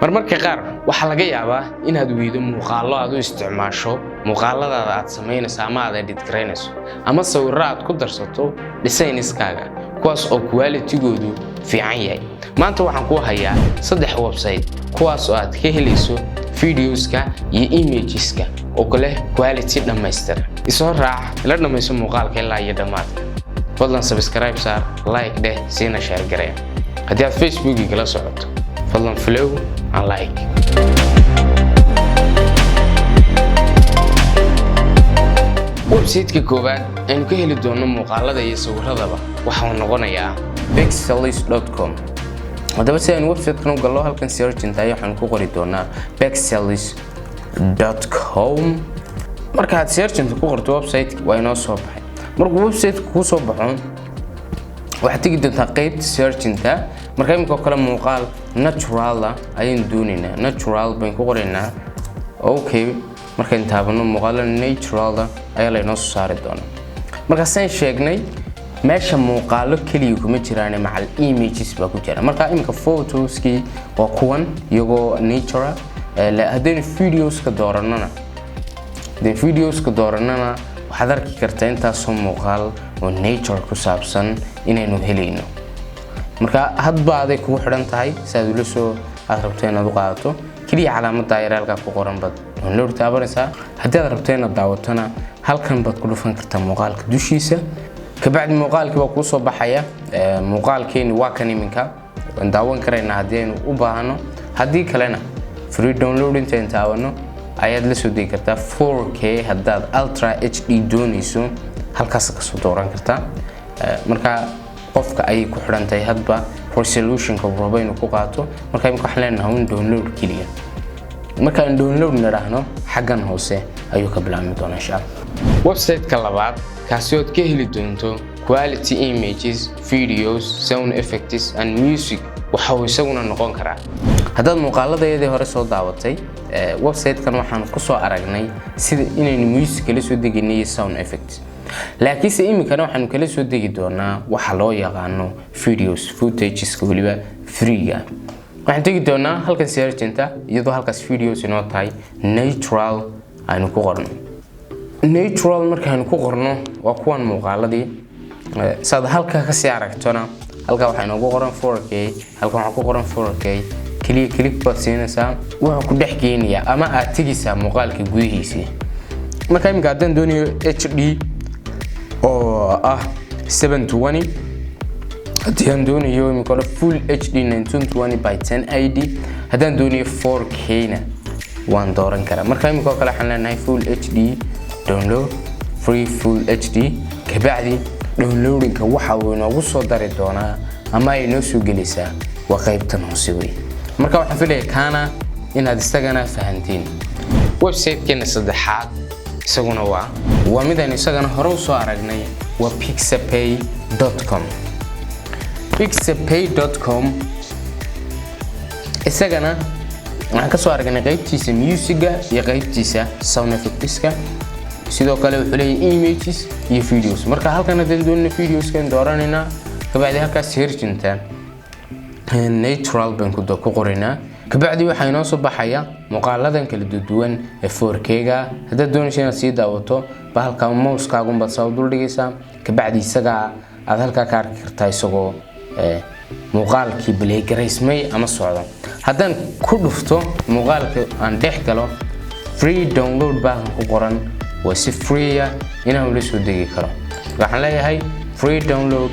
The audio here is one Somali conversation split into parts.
marmarka qaar waxa laga yaabaa inaad weydo muuqaallo aad u isticmaasho muuqaaladaada aad sameynayso ama aad edit gareynayso ama sawirro aad ku darsato design-iskaaga kuwaas oo quality-goodu fiican yahay. maanta waxaan ku hayaa 3 website kuwaas oo aad ka helayso videoska iyo imageska oo kale quality dhammaystiran. isoo raac ila dhamayso muuqaalka ilaa iyo dhamaadka. fadlan subscribe saar, like dheh, siina share garee. haddii aad Facebook la socoto fadlan follow and like. website-ka koowaad aynu ka heli doono muuqaalada iyo sawirradaba waxa uu noqonayaa pexelis.com. haddaba si aynu website-kan u gallo halkan search inta waxaan ku qori doonaa pexelis.com. marka aad search inta ku qorto website waa inoo soo baxay. markuu website ku soo baxo waxaad tagi doontaa qaybta search inta. marka imika kale muuqaal natural ayaan doonaynaa. natural baan ku qoraynaa. okay marka inta taabano muuqaal natural ayaa la inoo soo saari doonaa. marka saan sheegnay meesha muuqaalo kaliya kuma jiraan macal images baa ku jira. marka imika photoski waa kuwan iyagoo natural. haddaynu videoska dooranana waxaad arki kartaa intaasoo muuqaal oo nature ku saabsan inaynu helayno. marka hadba aday kugu xidhan tahay saad ula soo aad rabto inaad u qaadato kaliya calaamadda yaraalka ku qoran bad download taabanaysaa. haddii aad rabto inaad daawatana halkan baad ku dhufan kartaa muuqaalka dushiisa. kabacdi muuqaalkii waa kuu soo baxaya. muuqaalkeeni waa kan iminka waan daawan karaynaa haddii aynu u baahano. haddii kalena free download intaan taabano ayaad la soo degi kartaa 4K. haddaad ultra HD doonayso halkaas ka soo dooran kartaa. marka qofka ay ku xidhan tahay hadba resolution-ka rabo inuu ku qaato. marka imika waxaan leenahay un download kaliya. marka aan download niraahno xaggan hoose ayuu ka bilaabmi doonaa insha Allah. website-ka labaad kaasi oo ka heli doonto quality images, videos, sound effects and music waxa uu isaguna noqon karaa. haddaad muuqaaladayadii hore soo daawatay website-kan waxaan ku soo aragnay sida inaynu music kala soo deginay iyo sound effects. laakiinse imikana waxaanu kala soo degi doonaa waxa loo yaqaano videos, footageska waliba free-ga. waxaan tegi doonaa halkan search inta iyadoo halkaas videos inoo tahay natural aynu ku qorno. natural markaanu ku qorno waa kuwan muuqaaladii. saad halka ka sii aragtona halka waxa inoogu qoran 4K, halka waxa ku qoran 4K. click baad siinaysaa wuxuu ku dhex keenayaa ama aad tegaysaa muuqaalka gudihiisa. marka imika haddaan doonayo HD oo ah 720, haddii aan doonayo imika full HD 1920 by 1080, haddaan doonayo 4K na waan dooran karaa. marka imika kale waxaan leenahay full HD download free full HD. kabacdi downloadinka waxa uu inoogu soo dari doonaa ama ay noo soo gelaysaa waa qaybtan hoose wey. marka waxaan filayaa kaana inaad isagana fahantiin. website-keena saddexaad isaguna waa mid aynu isagana hore u soo aragnay waa pixabay.com. pixabay.com isagana waxaan ka soo aragnay qaybtiisa music-ga iyo qaybtiisa sound effects-ka. sidoo kale wuxuu leeyahay images iyo videos. marka halkan haddaan doonno videos-kan dooranayna kabacdi halkaas search inta natural baan ku qoraynaa. kabacdi waxa inoo soo baxaya muuqaaladan kala duwan ee 4K-ga. haddaad doonayso inaad sii daawato bahalka mouse-kaaga baad soo dul dhigaysaa. kabacdi isaga aad halka ka arki kartaa isagoo muuqaalkii play garaysmay ama socda. haddaan ku dhufto muuqaalka aan dhex galo free download baan ku qoran waa si free inaan la soo degi karo. waxaan leeyahay free download.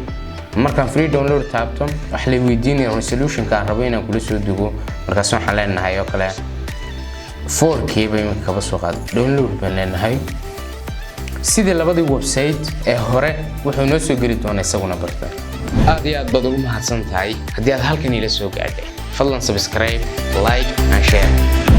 markaan free download taabto wax la weydiinayo resolution-ka aan rabo inaan kula soo dego. markaas waxaan leenahay oo kale 4K bay imika kaba soo qaad download baan leenahay. sidii labadii website ee hore wuxuu noo soo geli doonaa isaguna barta. aad iyo aad baad ugu mahadsan tahay haddii aad halkan ila soo gaadhay. fadlan subscribe, like and share.